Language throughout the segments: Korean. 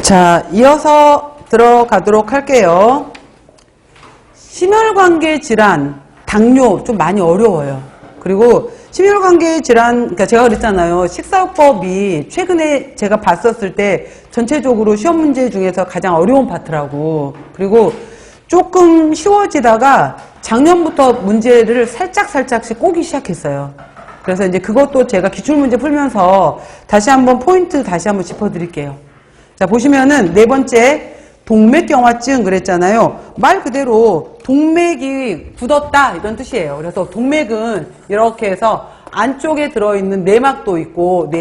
자, 이어서 들어가도록 할게요. 심혈관계 질환, 당뇨 좀 많이 어려워요. 그리고 심혈관계 질환, 그러니까 제가 그랬잖아요. 식사요법이 최근에 제가 봤었을 때 전체적으로 시험 문제 중에서 가장 어려운 파트라고. 그리고 조금 쉬워지다가 작년부터 문제를 살짝씩 꼬기 시작했어요. 그래서 이제 그것도 제가 기출문제 풀면서 다시 한번 포인트 다시 한번 짚어드릴게요. 자, 보시면은 네 번째 동맥경화증 그랬잖아요. 말 그대로 동맥이 굳었다 이런 뜻이에요. 그래서 동맥은 이렇게 해서 안쪽에 들어있는 내막도 있고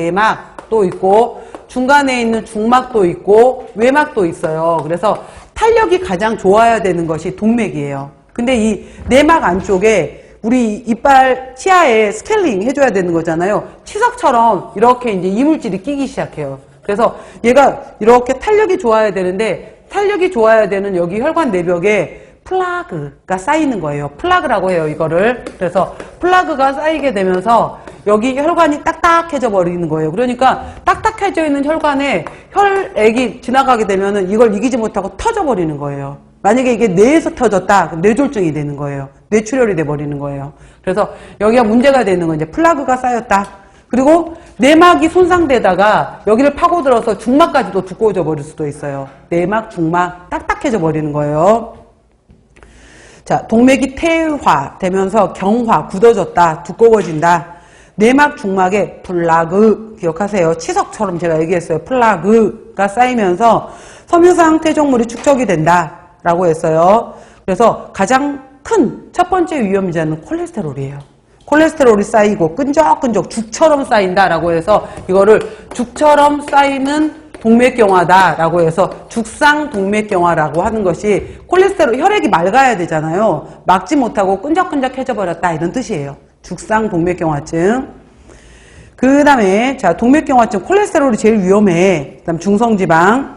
중간에 있는 중막도 있고 외막도 있어요. 그래서 탄력이 가장 좋아야 되는 것이 동맥이에요. 근데 이 내막 안쪽에 우리 이빨 치아에 스케일링 해줘야 되는 거잖아요. 치석처럼 이렇게 이제 이물질이 끼기 시작해요. 그래서 얘가 이렇게 탄력이 좋아야 되는데 탄력이 좋아야 되는 여기 혈관 내벽에 플라그가 쌓이는 거예요. 플라그라고 해요, 이거를. 그래서 플라그가 쌓이게 되면서 여기 혈관이 딱딱해져 버리는 거예요. 그러니까 딱딱해져 있는 혈관에 혈액이 지나가게 되면은 이걸 이기지 못하고 터져 버리는 거예요. 만약에 이게 뇌에서 터졌다, 그럼 뇌졸중이 되는 거예요. 뇌출혈이 돼 버리는 거예요. 그래서 여기가 문제가 되는 건 이제 플라그가 쌓였다. 그리고 내막이 손상되다가 여기를 파고들어서 중막까지도 두꺼워져 버릴 수도 있어요. 내막, 중막 딱딱해져 버리는 거예요. 자, 동맥이 퇴화되면서 경화, 굳어졌다, 두꺼워진다. 내막, 중막에 플라그, 기억하세요. 치석처럼 제가 얘기했어요. 플라그가 쌓이면서 섬유상 퇴적물이 축적이 된다 라고 했어요. 그래서 가장 큰 첫 번째 위험자는 콜레스테롤이에요. 콜레스테롤이 쌓이고 끈적끈적 죽처럼 쌓인다라고 해서 이거를 죽처럼 쌓이는 동맥경화다라고 해서 죽상 동맥경화라고 하는 것이 콜레스테롤 혈액이 맑아야 되잖아요. 막지 못하고 끈적끈적해져 버렸다 이런 뜻이에요. 죽상 동맥경화증. 그 다음에 자 동맥경화증 콜레스테롤이 제일 위험해. 그 다음 중성지방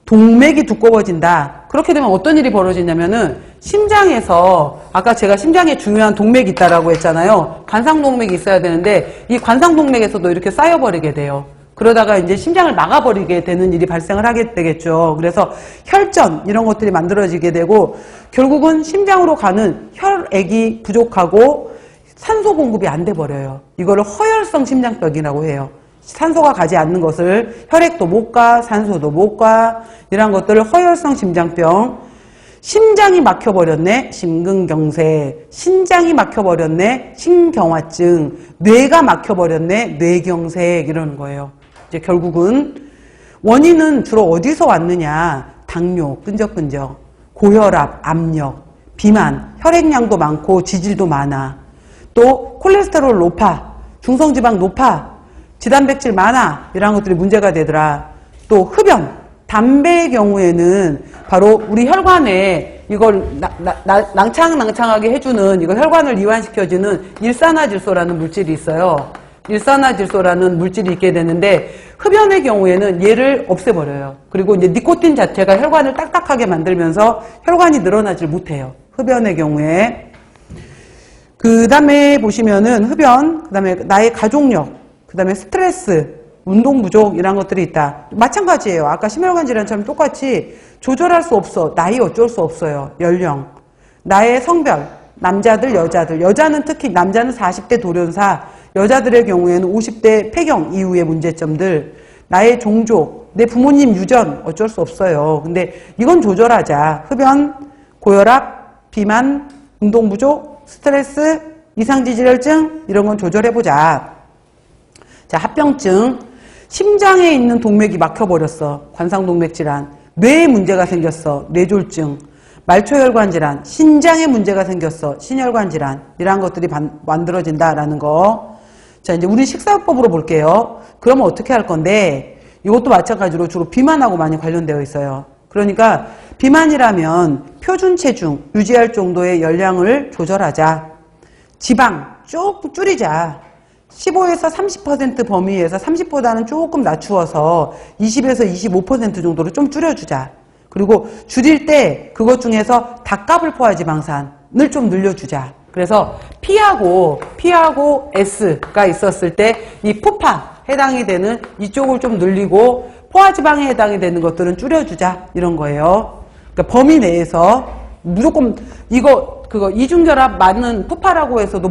동맥이 두꺼워진다. 그렇게 되면 어떤 일이 벌어지냐면은 심장에서 아까 제가 심장에 중요한 동맥이 있다라고 했잖아요. 관상동맥이 있어야 되는데 이 관상동맥에서도 이렇게 쌓여버리게 돼요. 그러다가 이제 심장을 막아버리게 되는 일이 발생을 하게 되겠죠. 그래서 혈전 이런 것들이 만들어지게 되고 결국은 심장으로 가는 혈액이 부족하고 산소 공급이 안 돼 버려요. 이거를 허혈성 심장병이라고 해요. 산소가 가지 않는 것을 혈액도 못 가, 산소도 못 가, 이런 것들을 허혈성 심장병. 심장이 막혀버렸네, 심근경색. 신장이 막혀버렸네, 심경화증. 뇌가 막혀버렸네, 뇌경색. 이러는 거예요. 이제 결국은 원인은 주로 어디서 왔느냐? 당뇨, 끈적끈적, 고혈압, 압력, 비만, 혈액량도 많고 지질도 많아. 또 콜레스테롤 높아, 중성지방 높아, 지단백질 많아 이런 것들이 문제가 되더라. 또 흡연, 담배의 경우에는 바로 우리 혈관에 이걸 낭창하게 해주는 이거 혈관을 이완시켜주는 일산화질소라는 물질이 있어요. 일산화질소라는 물질이 있게 되는데 흡연의 경우에는 얘를 없애버려요. 그리고 이제 니코틴 자체가 혈관을 딱딱하게 만들면서 혈관이 늘어나질 못해요. 흡연의 경우에. 그 다음에 보시면은 흡연, 그 다음에 나의 가족력, 그 다음에 스트레스, 운동 부족 이런 것들이 있다. 마찬가지예요. 아까 심혈관 질환처럼 똑같이 조절할 수 없어. 나이 어쩔 수 없어요. 연령. 나의 성별, 남자들, 여자들. 여자는 특히 남자는 40대 돌연사, 여자들의 경우에는 50대 폐경 이후의 문제점들. 나의 종족, 내 부모님 유전 어쩔 수 없어요. 근데 이건 조절하자. 흡연, 고혈압, 비만, 운동 부족, 스트레스, 이상지질혈증 이런 건 조절해보자. 자, 합병증. 심장에 있는 동맥이 막혀버렸어. 관상동맥 질환. 뇌에 문제가 생겼어. 뇌졸중. 말초혈관 질환. 신장에 문제가 생겼어. 신혈관 질환. 이러한 것들이 만들어진다라는 거. 자, 이제 우리 식사요법으로 볼게요. 그러면 어떻게 할 건데, 이것도 마찬가지로 주로 비만하고 많이 관련되어 있어요. 그러니까 비만이라면 표준 체중 유지할 정도의 열량을 조절하자. 지방 조금 줄이자. 15에서 30% 범위에서 30보다는 조금 낮추어서 20에서 25% 정도로 좀 줄여주자. 그리고 줄일 때 그것 중에서 닭가불 포화지방산을 좀 늘려주자. 그래서 P하고 S가 있었을 때 이 푸파 해당이 되는 이쪽을 좀 늘리고 포화지방에 해당이 되는 것들은 줄여주자 이런 거예요. 그러니까 범위 내에서 무조건 이거 그거 이중결합 맞는 푸파라고 해서도